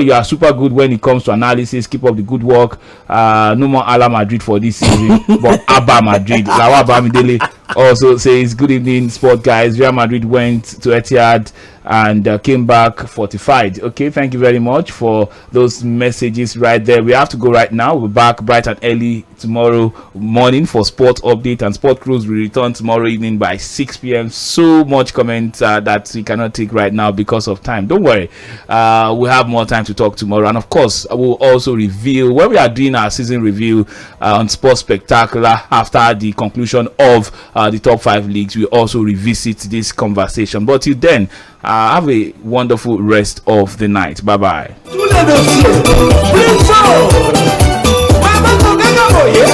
you are super good when it comes to analysis. Keep up the good work. No more Ala Madrid for this season, but Abba Madrid. Lawa Bamidele also says, good evening sport guys, Real Madrid went to Etihad and came back fortified. Okay, thank you very much for those messages right there. We have to go right now. We're back bright and early tomorrow morning for sport update, and Sport Cruise will return tomorrow evening by 6 p.m. So much comment that we cannot take right now because of time. Don't worry, we'll have more time to talk tomorrow, and of course we'll also reveal when we are doing our season review on Sports Spectacular after the conclusion of the top 5 leagues. We also revisit this conversation, but till then, have a wonderful rest of the night. Bye bye. dossier. Bring forward. Mama Togaga Boye,